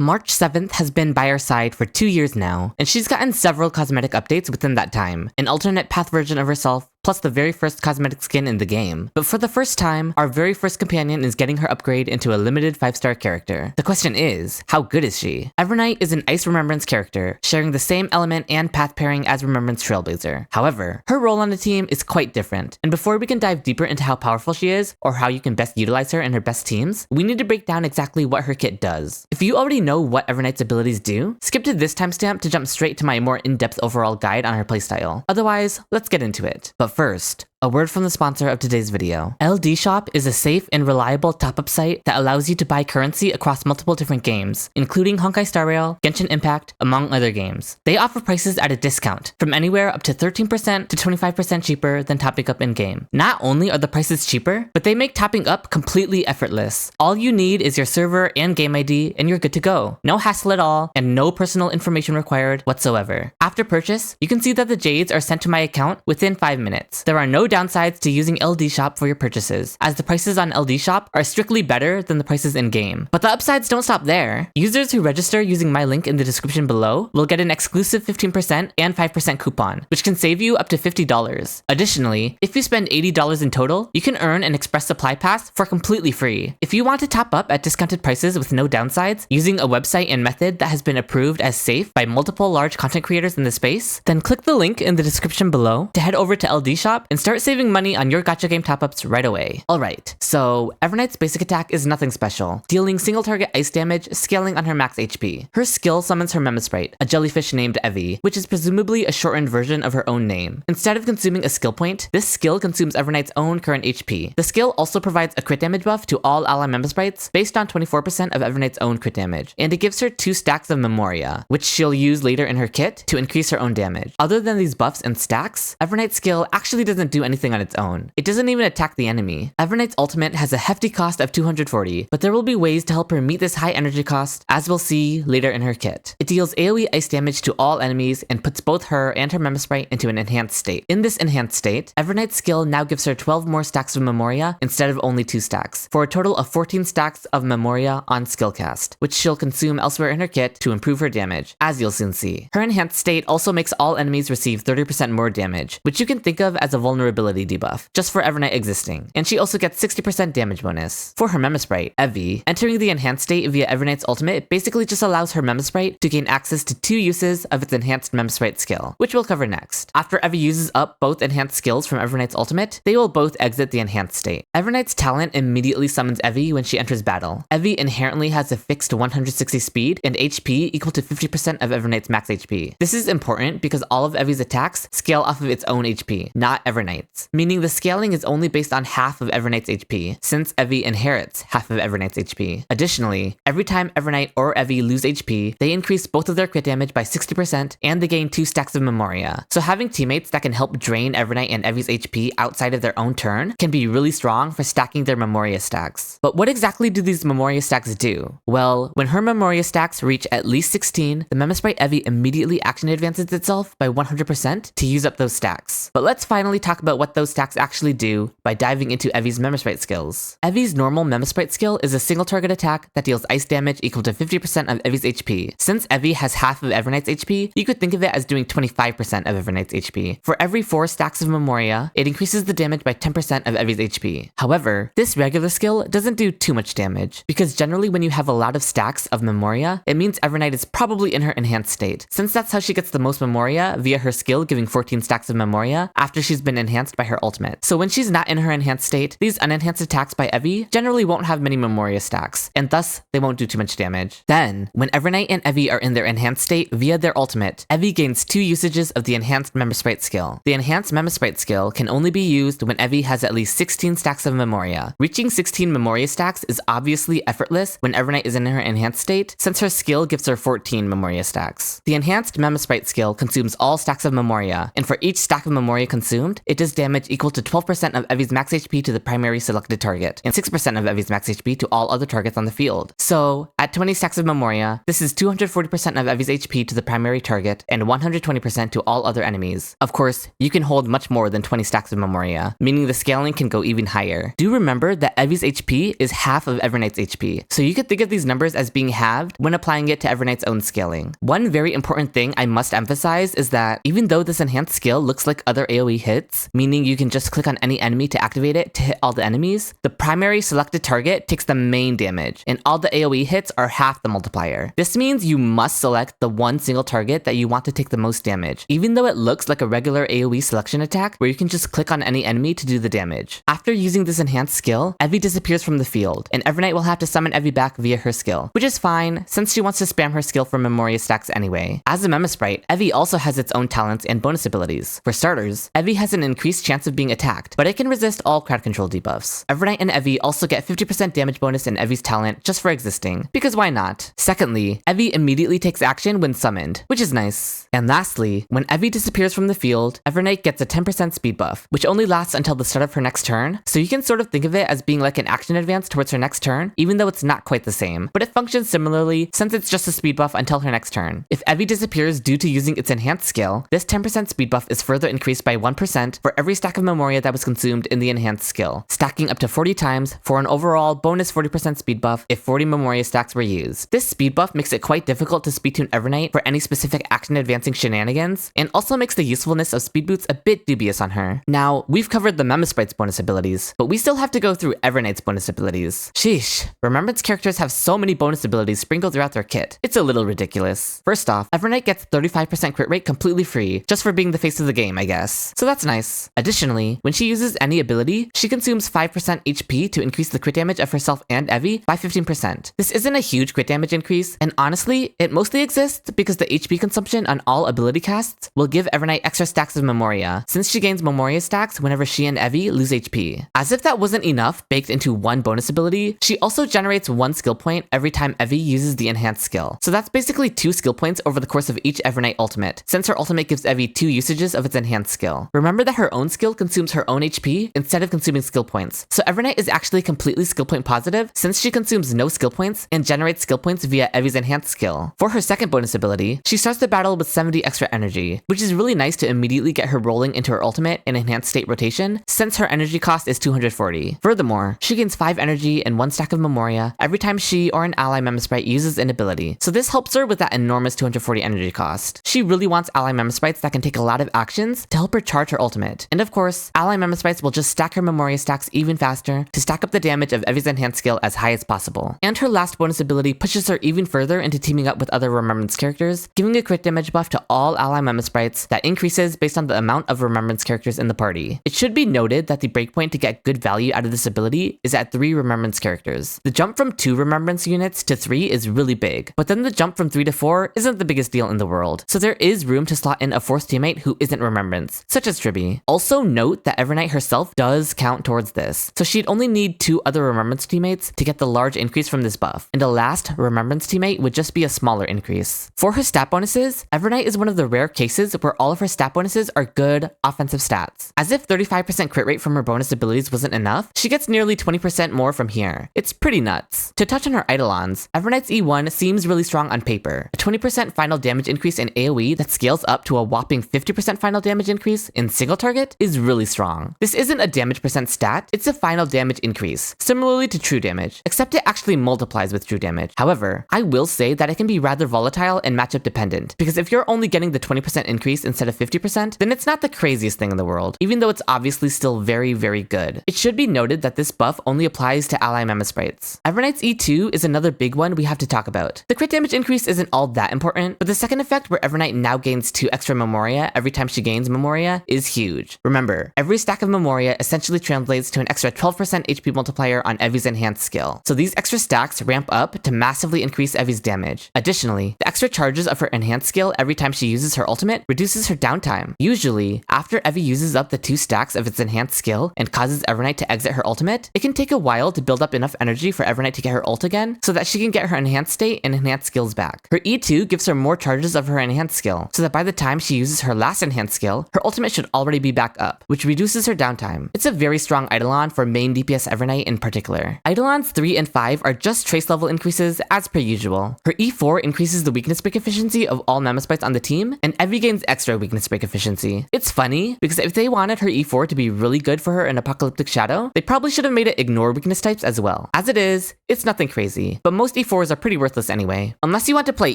March 7th has been by our side for 2 years now, and she's gotten several cosmetic updates within that time, an alternate path version of herself, plus the very first cosmetic skin in the game. But for the first time, our very first companion is getting her upgrade into a limited 5-star character. The question is, how good is she? Evernight is an Ice Remembrance character, sharing the same element and path pairing as Remembrance Trailblazer. However, her role on the team is quite different, and before we can dive deeper into how powerful she is, or how you can best utilize her in her best teams, we need to break down exactly what her kit does. If you already know what Evernight's abilities do, skip to this timestamp to jump straight to my more in-depth overall guide on her playstyle. Otherwise, let's get into it. But first, a word from the sponsor of today's video. LD Shop is a safe and reliable top-up site that allows you to buy currency across multiple different games, including Honkai Star Rail, Genshin Impact, among other games. They offer prices at a discount, from anywhere up to 13% to 25% cheaper than topping up in-game. Not only are the prices cheaper, but they make topping up completely effortless. All you need is your server and game ID, and you're good to go. No hassle at all, and no personal information required whatsoever. After purchase, you can see that the Jades are sent to my account within 5 minutes. There are no downsides to using LD Shop for your purchases, as the prices on LD Shop are strictly better than the prices in-game. But the upsides don't stop there. Users who register using my link in the description below will get an exclusive 15% and 5% coupon, which can save you up to $50. Additionally, if you spend $80 in total, you can earn an Express Supply Pass for completely free. If you want to top up at discounted prices with no downsides, using a website and method that has been approved as safe by multiple large content creators in the space, then click the link in the description below to head over to LD Shop and start saving money on your gacha game top-ups right away. Alright, so Evernight's basic attack is nothing special, dealing single target ice damage, scaling on her max HP. Her skill summons her Memesprite, a jellyfish named Evie, which is presumably a shortened version of her own name. Instead of consuming a skill point, this skill consumes Evernight's own current HP. The skill also provides a crit damage buff to all ally Memesprites based on 24% of Evernight's own crit damage, and it gives her 2 stacks of Memoria, which she'll use later in her kit to increase her own damage. Other than these buffs and stacks, Evernight's skill actually doesn't do anything on its own. It doesn't even attack the enemy. Evernight's ultimate has a hefty cost of 240, but there will be ways to help her meet this high energy cost, as we'll see later in her kit. It deals AoE ice damage to all enemies and puts both her and her Memesprite into an enhanced state. In this enhanced state, Evernight's skill now gives her 12 more stacks of Memoria instead of only 2 stacks, for a total of 14 stacks of Memoria on skill cast, which she'll consume elsewhere in her kit to improve her damage, as you'll soon see. Her enhanced state also makes all enemies receive 30% more damage, which you can think of as a vulnerability debuff, just for Evernight existing, and she also gets 60% damage bonus. For her Memesprite, Evie, entering the enhanced state via Evernight's ultimate basically just allows her Memesprite to gain access to 2 uses of its enhanced Memesprite skill, which we'll cover next. After Evie uses up both enhanced skills from Evernight's ultimate, they will both exit the enhanced state. Evernight's talent immediately summons Evie when she enters battle. Evie inherently has a fixed 160 speed and HP equal to 50% of Evernight's max HP. This is important because all of Evie's attacks scale off of its own HP, not Evernight's, meaning the scaling is only based on half of Evernight's HP, since Evie inherits half of Evernight's HP. Additionally, every time Evernight or Evie lose HP, they increase both of their crit damage by 60% and they gain 2 stacks of Memoria. So having teammates that can help drain Evernight and Evie's HP outside of their own turn can be really strong for stacking their Memoria stacks. But what exactly do these Memoria stacks do? Well, when her Memoria stacks reach at least 16, the Memesprite Evie immediately action advances itself by 100% to use up those stacks. But let's finally talk about what those stacks actually do by diving into Evie's Memesprite skills. Evie's normal Memesprite skill is a single target attack that deals ice damage equal to 50% of Evie's HP. Since Evie has half of Evernight's HP, you could think of it as doing 25% of Evernight's HP. For every 4 stacks of Memoria, it increases the damage by 10% of Evie's HP. However, this regular skill doesn't do too much damage, because generally when you have a lot of stacks of Memoria, it means Evernight is probably in her enhanced state, since that's how she gets the most Memoria via her skill giving 14 stacks of Memoria after she's been enhanced by her ultimate. So when she's not in her enhanced state, these unenhanced attacks by Evie generally won't have many Memoria stacks, and thus they won't do too much damage. Then, when Evernight and Evie are in their enhanced state via their ultimate, Evie gains 2 usages of the enhanced Memesprite skill. The enhanced Memesprite skill can only be used when Evie has at least 16 stacks of Memoria. Reaching 16 Memoria stacks is obviously effortless when Evernight is in her enhanced state, since her skill gives her 14 Memoria stacks. The enhanced Memesprite skill consumes all stacks of Memoria, and for each stack of Memoria consumed, it does deals damage equal to 12% of Evie's max HP to the primary selected target, and 6% of Evie's max HP to all other targets on the field. So, at 20 stacks of Memoria, this is 240% of Evie's HP to the primary target, and 120% to all other enemies. Of course, you can hold much more than 20 stacks of Memoria, meaning the scaling can go even higher. Do remember that Evie's HP is half of Evernight's HP, so you could think of these numbers as being halved when applying it to Evernight's own scaling. One very important thing I must emphasize is that even though this enhanced skill looks like other AoE hits, meaning you can just click on any enemy to activate it to hit all the enemies, the primary selected target takes the main damage, and all the AoE hits are half the multiplier. This means you must select the one single target that you want to take the most damage, even though it looks like a regular AoE selection attack where you can just click on any enemy to do the damage. After using this enhanced skill, Evie disappears from the field, and Evernight will have to summon Evie back via her skill, which is fine since she wants to spam her skill for Memoria stacks anyway. As a Memasprite, Evie also has its own talents and bonus abilities. For starters, Evie has an increased chance of being attacked, but it can resist all crowd control debuffs. Evernight and Evie also get 50% damage bonus in Evie's talent just for existing, because why not? Secondly, Evie immediately takes action when summoned, which is nice. And lastly, when Evie disappears from the field, Evernight gets a 10% speed buff, which only lasts until the start of her next turn, so you can sort of think of it as being like an action advance towards her next turn, even though it's not quite the same, but it functions similarly since it's just a speed buff until her next turn. If Evie disappears due to using its enhanced skill, this 10% speed buff is further increased by 1% for every stack of Memoria that was consumed in the enhanced skill, stacking up to 40 times for an overall bonus 40% speed buff if 40 Memoria stacks were used. This speed buff makes it quite difficult to speedtune Evernight for any specific action advancing shenanigans, and also makes the usefulness of speed boots a bit dubious on her. Now, we've covered the Memasprite's bonus abilities, but we still have to go through Evernight's bonus abilities. Sheesh, Remembrance characters have so many bonus abilities sprinkled throughout their kit. It's a little ridiculous. First off, Evernight gets 35% crit rate completely free, just for being the face of the game, I guess. So that's nice. Additionally, when she uses any ability, she consumes 5% HP to increase the crit damage of herself and Evie by 15%. This isn't a huge crit damage increase, and honestly, it mostly exists because the HP consumption on all ability casts will give Evernight extra stacks of Memoria, since she gains Memoria stacks whenever she and Evie lose HP. As if that wasn't enough baked into one bonus ability, she also generates one skill point every time Evie uses the enhanced skill. So that's basically 2 skill points over the course of each Evernight ultimate, since her ultimate gives Evie 2 usages of its enhanced skill. Remember that her own skill consumes her own HP instead of consuming skill points, so Evernight is actually completely skill point positive since she consumes no skill points and generates skill points via Evie's enhanced skill. For her second bonus ability, she starts the battle with 70 extra energy, which is really nice to immediately get her rolling into her ultimate in enhanced state rotation, since her energy cost is 240. Furthermore, she gains 5 energy and 1 stack of Memoria every time she or an ally Memasprite uses an ability, so this helps her with that enormous 240 energy cost. She really wants ally Memasprites that can take a lot of actions to help her charge her ultimate. And of course, ally Memasprites will just stack her Memoria stacks even faster to stack up the damage of Evie's enhanced skill as high as possible. And her last bonus ability pushes her even further into teaming up with other Remembrance characters, giving a crit damage buff to all ally Memasprites that increases based on the amount of Remembrance characters in the party. It should be noted that the breakpoint to get good value out of this ability is at 3 Remembrance characters. The jump from 2 Remembrance units to 3 is really big, but then the jump from 3 to 4 isn't the biggest deal in the world, so there is room to slot in a 4th teammate who isn't Remembrance, such as Tribby. Also note that Evernight herself does count towards this, so she'd only need 2 other Remembrance teammates to get the large increase from this buff, and a last Remembrance teammate would just be a smaller increase. For her stat bonuses, Evernight is one of the rare cases where all of her stat bonuses are good offensive stats. As if 35% crit rate from her bonus abilities wasn't enough, she gets nearly 20% more from here. It's pretty nuts. To touch on her Eidolons, Evernight's E1 seems really strong on paper. A 20% final damage increase in AoE that scales up to a whopping 50% final damage increase in single target is really strong. This isn't a damage percent stat, it's a final damage increase, similarly to true damage, except it actually multiplies with true damage. However, I will say that it can be rather volatile and matchup dependent, because if you're only getting the 20% increase instead of 50%, then it's not the craziest thing in the world, even though it's obviously still very, very good. It should be noted that this buff only applies to ally Memasprites. Evernight's E2 is another big one we have to talk about. The crit damage increase isn't all that important, but the second effect where Evernight now gains 2 extra Memoria every time she gains Memoria is huge. Remember, every stack of Memoria essentially translates to an extra 12% HP multiplier on Evie's enhanced skill, so these extra stacks ramp up to massively increase Evie's damage. Additionally, the extra charges of her enhanced skill every time she uses her ultimate reduces her downtime. Usually, after Evie uses up the 2 stacks of its enhanced skill and causes Evernight to exit her ultimate, it can take a while to build up enough energy for Evernight to get her ult again, so that she can get her enhanced state and enhanced skills back. Her E2 gives her more charges of her enhanced skill, so that by the time she uses her last enhanced skill, her ultimate should already be back back up, which reduces her downtime. It's a very strong Eidolon for main DPS Evernight in particular. Eidolons 3 and 5 are just trace level increases as per usual. Her E4 increases the weakness break efficiency of all Memesprites on the team, and Evie gains extra weakness break efficiency. It's funny, because if they wanted her E4 to be really good for her in Apocalyptic Shadow, they probably should have made it ignore weakness types as well. As it is, it's nothing crazy, but most E4s are pretty worthless anyway. Unless you want to play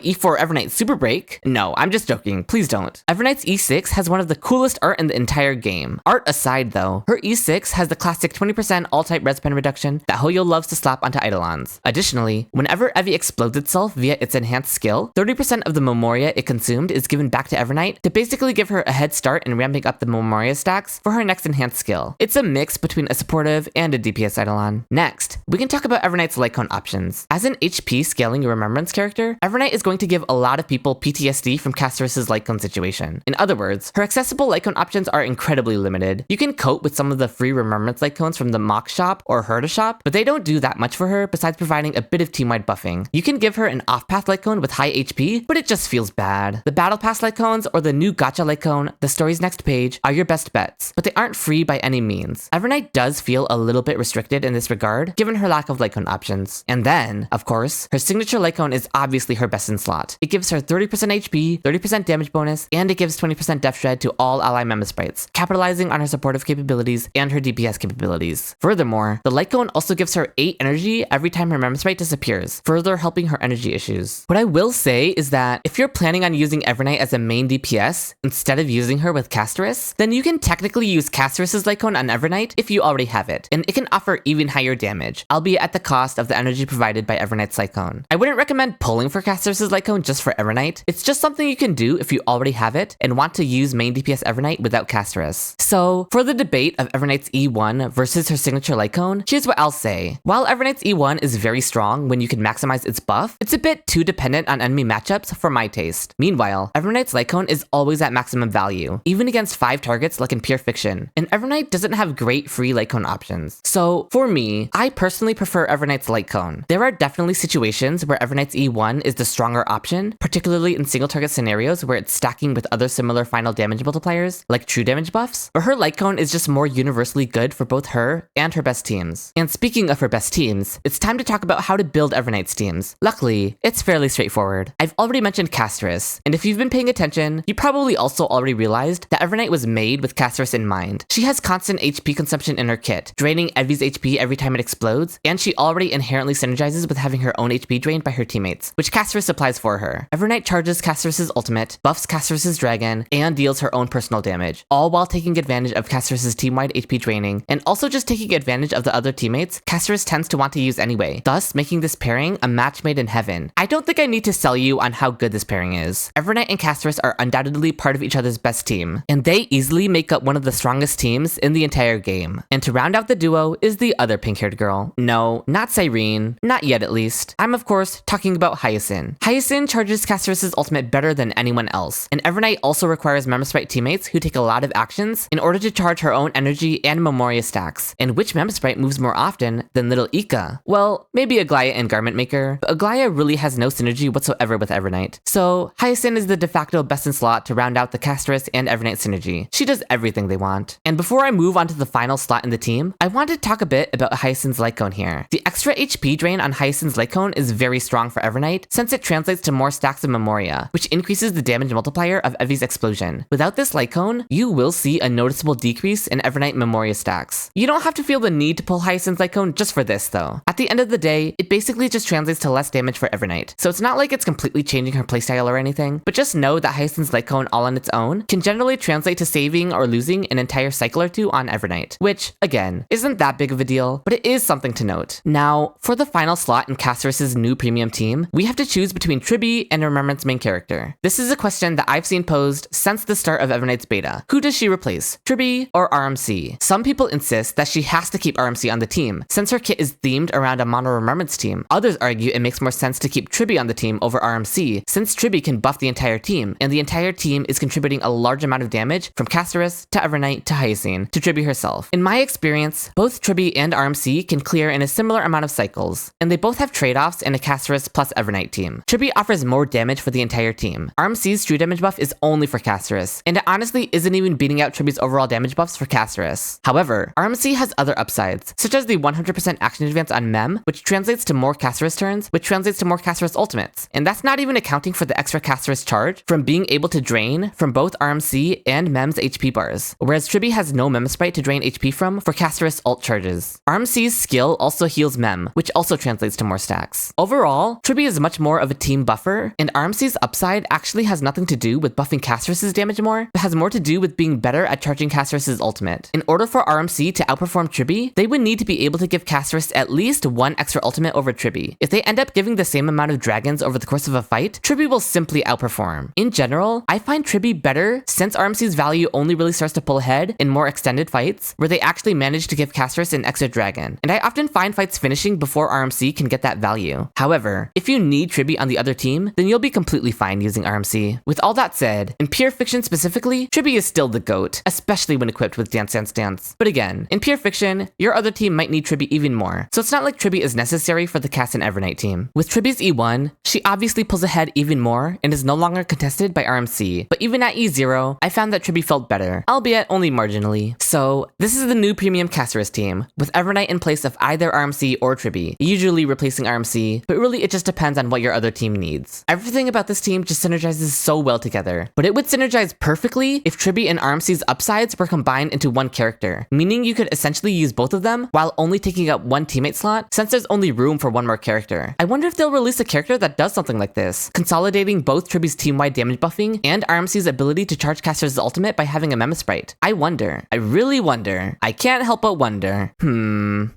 E4 Evernight Super Break. No, I'm just joking, please don't. Evernight's E6 has one of the coolest art in the entire game. Art aside though, her E6 has the classic 20% all-type res pen reduction that Hoyo loves to slap onto Eidolons. Additionally, whenever Evie explodes itself via its enhanced skill, 30% of the Memoria it consumed is given back to Evernight to basically give her a head start in ramping up the Memoria stacks for her next enhanced skill. It's a mix between a supportive and a DPS Eidolon. Next, we can talk about Evernight's Lightcone options. As an HP scaling Remembrance character, Evernight is going to give a lot of people PTSD from Castorice's Lightcone situation. In other words, her accessible Lightcone options are incredibly limited. You can cope with some of the free Remembrance Lightcones from the Mock Shop or Herda Shop, but they don't do that much for her besides providing a bit of team-wide buffing. You can give her an off-path Lightcone with high HP, but it just feels bad. The Battle Pass Lightcones or the new Gacha Lightcone, the story's next page, are your best bets, but they aren't free by any means. Evernight does feel a little bit restricted in this regard, given her lack of Lightcone options. And then, of course, her signature Lightcone is obviously her best in slot. It gives her 30% HP, 30% damage bonus, and it gives 20% Death Shred to all ally Memesprites, capitalizing on her supportive capabilities and her DPS capabilities. Furthermore, the Lightcone also gives her 8 energy every time her Memesprite disappears, further helping her energy issues. What I will say is that if you're planning on using Evernight as a main DPS instead of using her with Castorice, then you can technically use Castorice's Lightcone on Evernight if you already have it, and it can offer even higher damage, albeit at the cost of the energy provided by Evernight's Lightcone. I wouldn't recommend pulling for Castorice's Lightcone just for Evernight. It's just something you can do if you already have it and want to use main DPS Evernight without Castorice. So, for the debate of Evernight's E1 versus her signature Lightcone, here's what I'll say. While Evernight's E1 is very strong when you can maximize its buff, it's a bit too dependent on enemy matchups for my taste. Meanwhile, Evernight's Lightcone is always at maximum value, even against 5 targets like in Pure Fiction, and Evernight doesn't have great free Lightcone options. So, for me, I personally prefer Evernight's Lightcone. There are definitely situations where Evernight's E1 is the stronger option, particularly in single target scenarios where it's stacking with other similar final damage multipliers, like true damage buffs, but her Lightcone is just more universally good for both her and her best teams. And speaking of her best teams, it's time to talk about how to build Evernight's teams. Luckily, it's fairly straightforward. I've already mentioned Castorice, and if you've been paying attention, you probably also already realized that Evernight was made with Castorice in mind. She has constant HP consumption in her kit, draining Evie's HP every time it explodes, and she already inherently synergizes with having her own HP drained by her teammates, which Castorice applies for her. Evernight charges Castorice's ultimate, buffs Castorice's dragon, and deals her own personal damage, all while taking advantage of Castorice's team-wide HP draining, and also just taking advantage of the other teammates Castorice tends to want to use anyway, thus making this pairing a match made in heaven. I don't think I need to sell you on how good this pairing is. Evernight and Castorice are undoubtedly part of each other's best team, and they easily make up one of the strongest teams in the entire game. And to round out the duo is the other pink-haired girl. No, not Cyrene, not yet at least. I'm of course talking about Hyacinth. Hyacinth charges Castorice's ultimate better than anyone else, and Evernight also requires Memesprite teammates who take a lot of actions in order to charge her own energy and Memoria stacks. And which Memesprite moves more often than little Ika? Well, maybe Aglaya and Garment Maker, but Aglaya really has no synergy whatsoever with Evernight. So Hyacinth is the de facto best in slot to round out the Castorice and Evernight synergy. She does everything they want. And before I move on to the final slot in the team, I want to talk a bit about Hyacinth's Lightcone here. The extra HP drain on Hyacinth's Lightcone is very strong for Evernight since it translates to more stacks of Memoria, which increases the damage multiplier of Evie's explosion. Without this Lightcone, you will see a noticeable decrease in Evernight Memoria stacks. You don't have to feel the need to pull Hyacinth's Lightcone just for this though. At the end of the day, it basically just translates to less damage for Evernight. So it's not like it's completely changing her playstyle or anything, but just know that Hyacinth's Lightcone all on its own can generally translate to saving or losing an entire cycle or two on Evernight, which, again, isn't that big of a deal, but it is something to note. Now, for the final slot in Castorice's new premium team, we have to choose between Tribby and Remembrance main character. This is a question that I've seen posed since the start of Evernight's beta. Who does she replace, Tribby or RMC? Some people insist that she has to keep RMC on the team, since her kit is themed around a mono Remembrance team. Others argue it makes more sense to keep Tribby on the team over RMC, since Tribby can buff the entire team, and the entire team is contributing a large amount of damage from Castorice to Evernight to Hyacinth to Tribby herself. In my experience, both Tribby and RMC can clear in a similar amount of cycles, and they both have trade-offs in a Castorice plus Evernight team. Tribby offers more damage for the entire team. RMC's true damage buff is only for Castorice, and it honestly isn't even beating evening out Triby's overall damage buffs for Castorice. However, RMC has other upsides, such as the 100% action advance on Mem, which translates to more Castorice turns, which translates to more Castorice ultimates. And that's not even accounting for the extra Castorice charge from being able to drain from both RMC and Mem's HP bars, whereas Triby has no Mem Sprite to drain HP from for Castorice ult charges. RMC's skill also heals Mem, which also translates to more stacks. Overall, Triby is much more of a team buffer, and RMC's upside actually has nothing to do with buffing Castorice's damage more, but has more to do with being better at charging Castorice's ultimate. In order for RMC to outperform Triby, they would need to be able to give Castorice at least one extra ultimate over Triby. If they end up giving the same amount of dragons over the course of a fight, Triby will simply outperform. In general, I find Triby better since RMC's value only really starts to pull ahead in more extended fights, where they actually manage to give Castorice an extra dragon, and I often find fights finishing before RMC can get that value. However, if you need Triby on the other team, then you'll be completely fine using RMC. With all that said, in pure fiction specifically, Triby is still the GOAT, especially when equipped with Dance Dance Dance. But again, in pure fiction, your other team might need Triby even more, so it's not like Triby is necessary for the Cass and Evernight team. With Triby's E1, she obviously pulls ahead even more and is no longer contested by RMC, but even at E0, I found that Triby felt better, albeit only marginally. So, this is the new premium Castorice team, with Evernight in place of either RMC or Triby, usually replacing RMC, but really it just depends on what your other team needs. Everything about this team just synergizes so well together, but it would synergize perfectly if Triby and RMC's upsides were combined into one character, meaning you could essentially use both of them while only taking up one teammate slot, since there's only room for one more character. I wonder if they'll release a character that does something like this, consolidating both Triby's team-wide damage buffing and RMC's ability to charge Castorice's ultimate by having a Mem Sprite. I wonder. I really wonder. I can't help but wonder.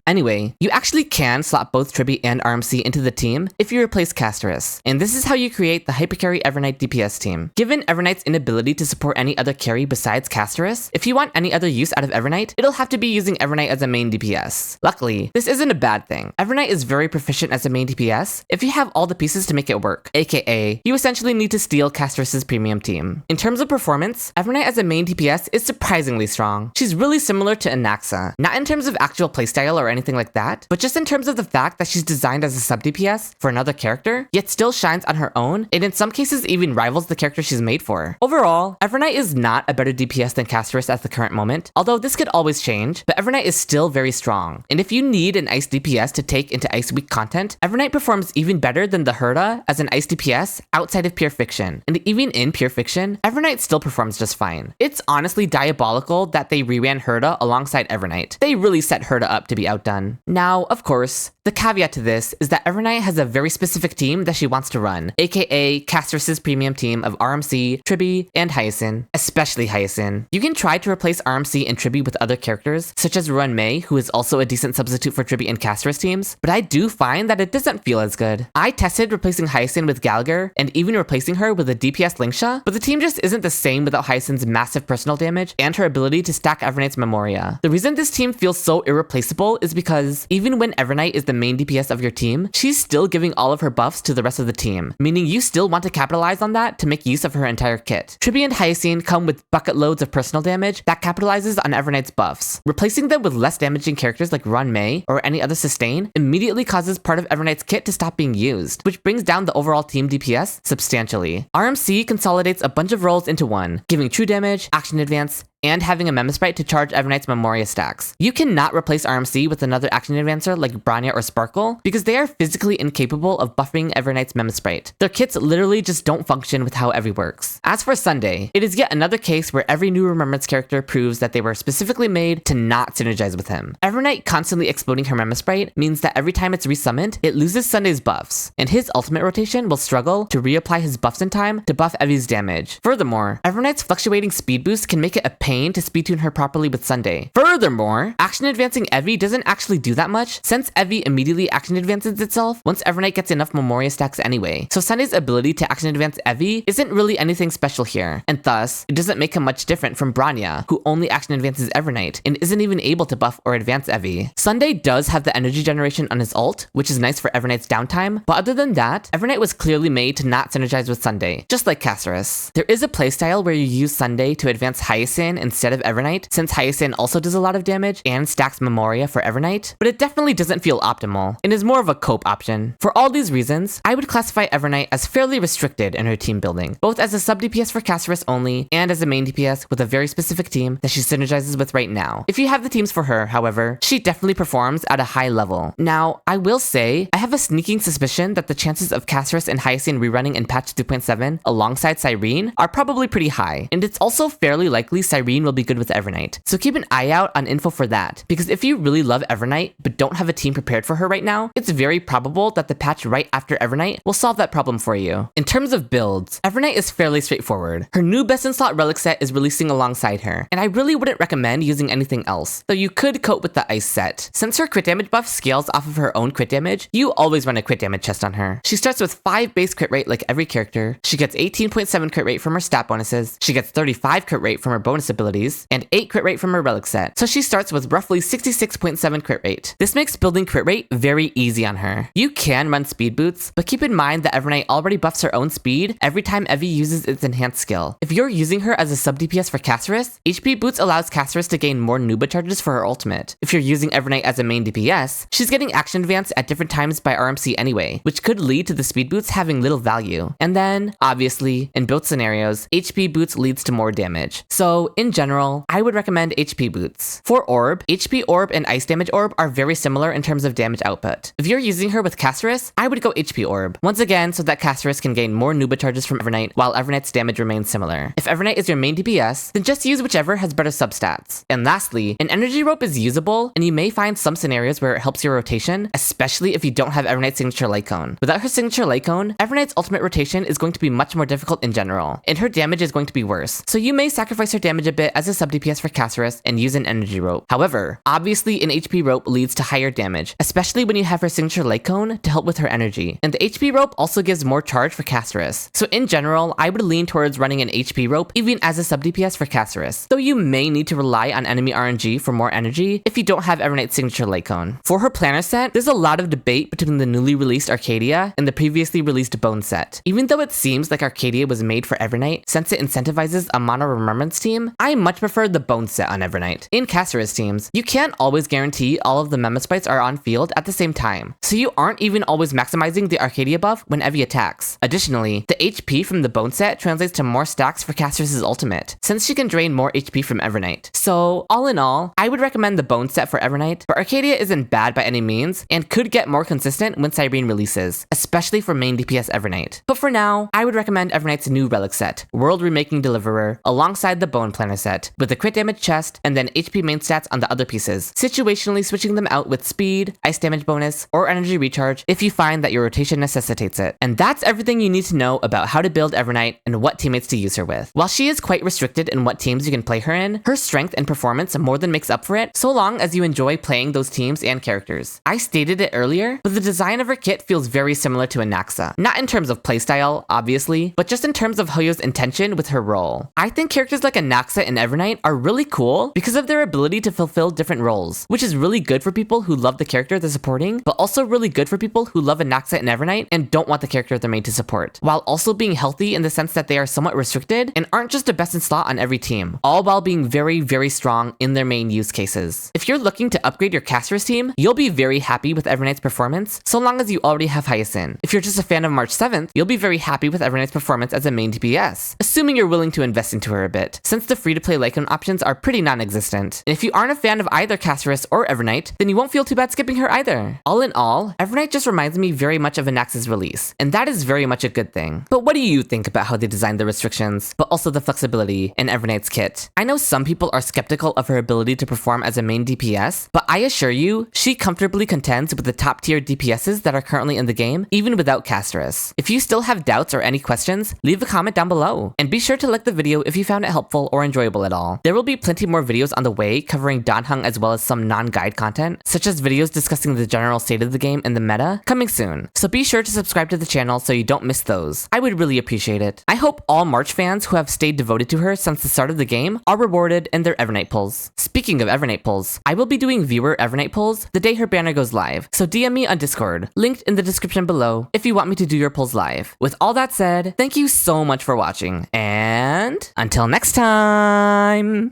Anyway, you actually can slot both Triby and RMC into the team if you replace Castorice, and this is how you create the Hypercarry Evernight DPS team. Given Evernight's inability to support any other carry besides Castorice, if you want any other use out of Evernight, it'll have to be using Evernight as a main DPS. Luckily, this isn't a bad thing. Evernight is very proficient as a main DPS if you have all the pieces to make it work, aka, you essentially need to steal Castorice's premium team. In terms of performance, Evernight as a main DPS is surprisingly strong. She's really similar to Anaxa, not in terms of actual playstyle or anything like that, but just in terms of the fact that she's designed as a sub DPS for another character, yet still shines on her own, and in some cases even rivals the character she's made for. Overall, Evernight is not a better DPS than Castorice at the current moment, although this could always change, but Evernight is still very strong. And if you need an Ice DPS to take into Ice Week content, Evernight performs even better than the Herda as an Ice DPS outside of pure fiction. And even in pure fiction, Evernight still performs just fine. It's honestly diabolical that they reran Herda alongside Evernight. They really set Herda up to be outdone. Now, of course, the caveat to this is that Evernight has a very specific team that she wants to run, aka Castorice's premium team of RMC, Triby, and Hyacinth, especially Hyacinth. You can try to replace RMC and Triby with other characters, such as Run Mei, who is also a decent substitute for Triby and Castorice teams, but I do find that it doesn't feel as good. I tested replacing Hyacinth with Gallagher, and even replacing her with a DPS Lingsha, but the team just isn't the same without Hyacinth's massive personal damage and her ability to stack Evernight's Memoria. The reason this team feels so irreplaceable is because even when Evernight is the main DPS of your team, she's still giving all of her buffs to the rest of the team, meaning you still want to capitalize on that to make use of her entire kit. Triby and Hyacinth come with bucket loads of personal damage that capitalizes on Evernight's buffs. Replacing them with less damaging characters like Run Mei or any other sustain immediately causes part of Evernight's kit to stop being used, which brings down the overall team DPS substantially. RMC consolidates a bunch of roles into one, giving true damage, action advance, and having a Mem Sprite to charge Evernight's Memoria stacks. You cannot replace RMC with another action advancer like Bronya or Sparkle because they are physically incapable of buffing Evernight's Mem Sprite. Their kits literally just don't function with how Evie works. As for Sunday, it is yet another case where every new Remembrance character proves that they were specifically made to not synergize with him. Evernight constantly exploding her Mem Sprite means that every time it's resummoned, it loses Sunday's buffs, and his ultimate rotation will struggle to reapply his buffs in time to buff Evie's damage. Furthermore, Evernight's fluctuating speed boost can make it a pain to speed tune her properly with Sunday. Furthermore, action advancing Evie doesn't actually do that much since Evie immediately action advances itself once Evernight gets enough Memoria stacks anyway. So Sunday's ability to action advance Evie isn't really anything special here, and thus, it doesn't make him much different from Bronya, who only action advances Evernight and isn't even able to buff or advance Evie. Sunday does have the energy generation on his ult, which is nice for Evernight's downtime, but other than that, Evernight was clearly made to not synergize with Sunday, just like Castorice. There is a playstyle where you use Sunday to advance Hyacinth Hyacinth instead of Evernight, since Hyacinth also does a lot of damage and stacks Memoria for Evernight, but it definitely doesn't feel optimal and is more of a cope option. For all these reasons, I would classify Evernight as fairly restricted in her team building, both as a sub DPS for Castorice only and as a main DPS with a very specific team that she synergizes with right now. If you have the teams for her, however, she definitely performs at a high level. Now, I will say, I have a sneaking suspicion that the chances of Castorice and Hyacinth rerunning in patch 2.7 alongside Cyrene are probably pretty high, and it's also fairly likely Cyrene will be good with Evernight. So keep an eye out on info for that, because if you really love Evernight but don't have a team prepared for her right now, it's very probable that the patch right after Evernight will solve that problem for you. In terms of builds, Evernight is fairly straightforward. Her new best in slot relic set is releasing alongside her, and I really wouldn't recommend using anything else, though you could cope with the ice set. Since her crit damage buff scales off of her own crit damage, you always run a crit damage chest on her. She starts with 5 base crit rate like every character, she gets 18.7 crit rate from her stat bonuses, she gets 35 crit rate from her bonus abilities, and 8 crit rate from her relic set, so she starts with roughly 66.7 crit rate. This makes building crit rate very easy on her. You can run speed boots, but keep in mind that Evernight already buffs her own speed every time Evie uses its enhanced skill. If you're using her as a sub DPS for Castorice, HP boots allows Castorice to gain more Nuba charges for her ultimate. If you're using Evernight as a main DPS, she's getting action advance at different times by RMC anyway, which could lead to the speed boots having little value. And then, obviously, in both scenarios, HP boots leads to more damage. So, in general, I would recommend HP boots. For Orb, HP Orb and Ice Damage Orb are very similar in terms of damage output. If you're using her with Castorice, I would go HP Orb. Once again, so that Castorice can gain more Nuba charges from Evernight, while Evernight's damage remains similar. If Evernight is your main DPS, then just use whichever has better substats. And lastly, an energy rope is usable, and you may find some scenarios where it helps your rotation, especially if you don't have Evernight's signature Lightcone. Without her signature Lightcone, Evernight's ultimate rotation is going to be much more difficult in general, and her damage is going to be worse. So you may sacrifice her damage a bit as a sub DPS for Castorice and use an energy rope. However, obviously an HP rope leads to higher damage, especially when you have her signature Lightcone to help with her energy. And the HP rope also gives more charge for Castorice. So in general, I would lean towards running an HP rope even as a sub DPS for Castorice, though you may need to rely on enemy RNG for more energy if you don't have Evernight's signature Lightcone. For her planner set, there's a lot of debate between the newly released Arcadia and the previously released Bone set. Even though it seems like Arcadia was made for Evernight since it incentivizes a mono remembrance team, I much prefer the Bone set on Evernight. In Castorice teams, you can't always guarantee all of the Memospites are on field at the same time, so you aren't even always maximizing the Arcadia buff when Evie attacks. Additionally, the HP from the Bone set translates to more stacks for Castorice's ultimate, since she can drain more HP from Evernight. So, all in all, I would recommend the Bone set for Evernight, but Arcadia isn't bad by any means, and could get more consistent when Cyrene releases, especially for main DPS Evernight. But for now, I would recommend Evernight's new relic set, World Remaking Deliverer, alongside the Bone Planner set, with the crit damage chest and then HP main stats on the other pieces, situationally switching them out with speed, ice damage bonus, or energy recharge if you find that your rotation necessitates it. And that's everything you need to know about how to build Evernight and what teammates to use her with. While she is quite restricted in what teams you can play her in, her strength and performance more than makes up for it, so long as you enjoy playing those teams and characters. I stated it earlier, but the design of her kit feels very similar to Anaxa. Not in terms of playstyle, obviously, but just in terms of Hoyo's intention with her role. I think characters like Anaxa and Evernight are really cool because of their ability to fulfill different roles, which is really good for people who love the character they're supporting, but also really good for people who love Anaxa and Evernight and don't want the character they're made to support, while also being healthy in the sense that they are somewhat restricted and aren't just a best in slot on every team, all while being very, very strong in their main use cases. If you're looking to upgrade your Castorice team, you'll be very happy with Evernight's performance, so long as you already have Hyacinth. If you're just a fan of March 7th, you'll be very happy with Evernight's performance as a main DPS, assuming you're willing to invest into her a bit, since the free-to-play Lycone options are pretty non-existent. And if you aren't a fan of either Castorice or Evernight, then you won't feel too bad skipping her either. All in all, Evernight just reminds me very much of Anaxa's release, and that is very much a good thing. But what do you think about how they designed the restrictions, but also the flexibility in Evernight's kit? I know some people are skeptical of her ability to perform as a main DPS, but I assure you, she comfortably contends with the top tier DPSs that are currently in the game, even without Castorice. If you still have doubts or any questions, leave a comment down below, and be sure to like the video if you found it helpful or enjoyable at all. There will be plenty more videos on the way covering Danheng as well as some non-guide content, such as videos discussing the general state of the game and the meta, coming soon. So be sure to subscribe to the channel so you don't miss those. I would really appreciate it. I hope all March fans who have stayed devoted to her since the start of the game are rewarded in their Evernight pulls. Speaking of Evernight pulls, I will be doing viewer Evernight pulls the day her banner goes live, so DM me on Discord, linked in the description below if you want me to do your pulls live. With all that said, thank you so much for watching, and until next time!